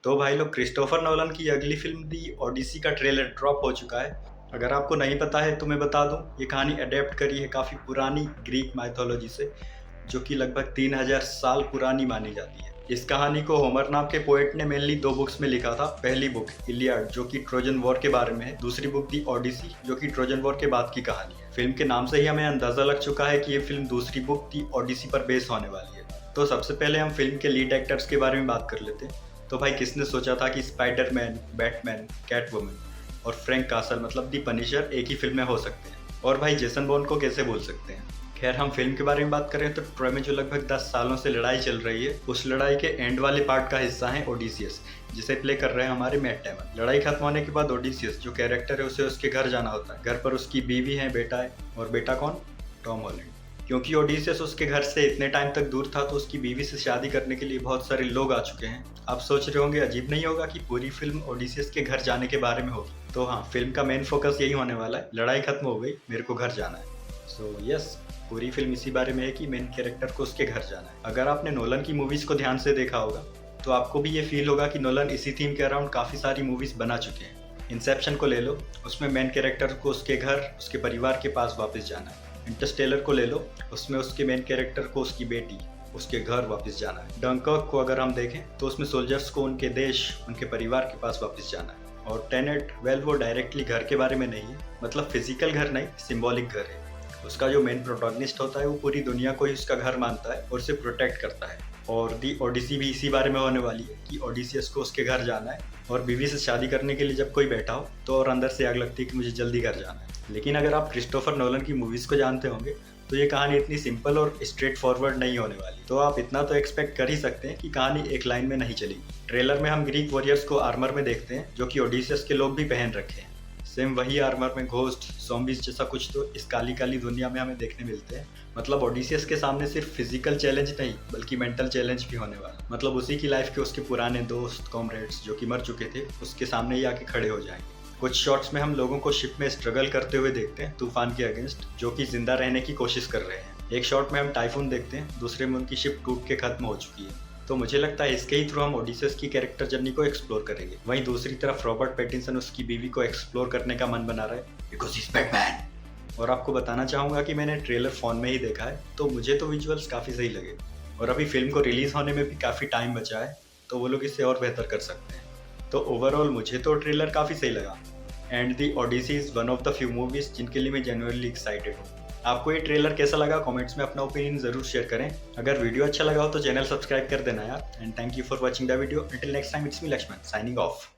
तो भाई लोग, क्रिस्टोफर नोलन की अगली फिल्म दी ओडिसी का ट्रेलर ड्रॉप हो चुका है। अगर आपको नहीं पता है तो मैं बता दूं, ये कहानी अडेप्ट करी है काफ़ी पुरानी ग्रीक माइथोलॉजी से, जो कि लगभग 3000 साल पुरानी मानी जाती है। इस कहानी को होमर नाम के पोएट ने मेनली 2 बुक्स में लिखा था। पहली बुक इलियड, जो कि ट्रोजन वॉर के बारे में है। दूसरी बुक दी ओडिसी, जो कि ट्रोजन वॉर के बाद की कहानी है। फिल्म के नाम से ही हमें अंदाजा लग चुका है कि ये फिल्म दूसरी बुक दी ओडिसी पर बेस होने वाली है। तो सबसे पहले हम फिल्म के लीड एक्टर्स के बारे में बात कर लेते हैं। तो भाई, किसने सोचा था कि स्पाइडरमैन, बैटमैन, कैटवुमन और फ्रैंक कासल मतलब दी पनिशर एक ही फिल्म में हो सकते हैं। और भाई, जेसन बॉर्न को कैसे भूल सकते हैं। खैर, हम फिल्म के बारे में बात करें तो ट्रॉय में जो लगभग 10 सालों से लड़ाई चल रही है, उस लड़ाई के एंड वाले पार्ट का हिस्सा है ओडिसियस, जिसे प्ले कर रहे हैं हमारे मैट डेमन। लड़ाई खत्म होने के बाद ओडिसियस जो कैरेक्टर है, उसे उसके घर जाना होता है। घर पर उसकी बीवी है, बेटा है। और बेटा कौन? Tom Holland. क्योंकि ओडिसियस उसके घर से इतने टाइम तक दूर था, तो उसकी बीवी से शादी करने के लिए बहुत सारे लोग आ चुके हैं। आप सोच रहे होंगे, अजीब नहीं होगा कि पूरी फिल्म ओडिसियस के घर जाने के बारे में होगी। तो हाँ, फिल्म का मेन फोकस यही होने वाला है। लड़ाई खत्म हो गई, मेरे को घर जाना है। सो यस, पूरी फिल्म इसी बारे में है कि मेन कैरेक्टर को उसके घर जाना है। अगर आपने नोलन की मूवीज को ध्यान से देखा होगा तो आपको भी ये फील होगा कि नोलन इसी थीम के अराउंड काफ़ी सारी मूवीज बना चुके हैं। इंसेप्शन को ले लो, उसमें मेन कैरेक्टर को उसके घर, उसके परिवार के पास वापस जाना है। इंटरस्टेलर को ले लो, उसमें उसके मेन कैरेक्टर को उसकी बेटी, उसके घर वापस जाना है। डंकर्क को अगर हम देखें तो उसमें सोल्जर्स को उनके देश, उनके परिवार के पास वापस जाना है। और टेनेट, वेल, वो डायरेक्टली घर के बारे में नहीं है, मतलब फिजिकल घर नहीं, सिंबॉलिक घर है। उसका जो मेन प्रोटोगनिस्ट होता है वो पूरी दुनिया को ही उसका घर मानता है और उसे प्रोटेक्ट करता है। और दी ओडिसी भी इसी बारे में होने वाली है कि ओडिसियस को उसके घर जाना है, और बीवी से शादी करने के लिए जब कोई बैठा हो तो और अंदर से आग लगती है कि मुझे जल्दी घर जाना है। लेकिन अगर आप क्रिस्टोफर नोलन की मूवीज़ को जानते होंगे तो ये कहानी इतनी सिंपल और स्ट्रेट फॉरवर्ड नहीं होने वाली। तो आप इतना तो एक्सपेक्ट कर ही सकते हैं कि कहानी एक लाइन में नहीं चलेगी। ट्रेलर में हम ग्रीक वॉरियर्स को आर्मर में देखते हैं, जो कि ओडिसियस के लोग भी पहन रखे हैं। सेम वही आर्मर में घोस्ट, ज़ॉम्बीज जैसा कुछ तो इस काली काली दुनिया में हमें देखने मिलते हैं। मतलब ओडिसियस के सामने सिर्फ फिजिकल चैलेंज नहीं, बल्कि मेंटल चैलेंज भी होने वाला। मतलब उसी की लाइफ के उसके पुराने दोस्त, कॉमरेड्स जो कि मर चुके थे, उसके सामने ही आके खड़े हो जाएंगे। कुछ शॉट्स में हम लोगों को शिप में स्ट्रगल करते हुए देखते हैं तूफान के अगेंस्ट, जो कि जिंदा रहने की कोशिश कर रहे हैं। एक शॉट में हम टाइफून देखते हैं, दूसरे में उनकी शिप टूट के खत्म हो चुकी है। तो मुझे लगता है इसके ही थ्रू हम ओडिसियस की कैरेक्टर जर्नी को एक्सप्लोर करेंगे। वहीं दूसरी तरफ रॉबर्ट पैटिंसन उसकी बीवी को एक्सप्लोर करने का मन बना रहा है, बिकॉज ही इज बैटमैन। और आपको बताना चाहूँगा कि मैंने ट्रेलर फ़ोन में ही देखा है, तो मुझे तो विजुअल्स काफ़ी सही लगे। और अभी फिल्म को रिलीज़ होने में भी काफ़ी टाइम बचा है, तो वो लोग इसे और बेहतर कर सकते हैं। तो ओवरऑल मुझे तो ट्रेलर काफ़ी सही लगा। And the Odyssey is one of the few movies जिनके लिए मैं जेन्युइनली एक्साइटेड हूँ। आपको ये ट्रेलर कैसा लगा, कमेंट्स में अपना ओपिनियन ज़रूर शेयर करें। अगर वीडियो अच्छा लगा हो तो चैनल सब्सक्राइब कर देना यार। And thank you for watching the video. Until next time, it's me Lakshman signing of.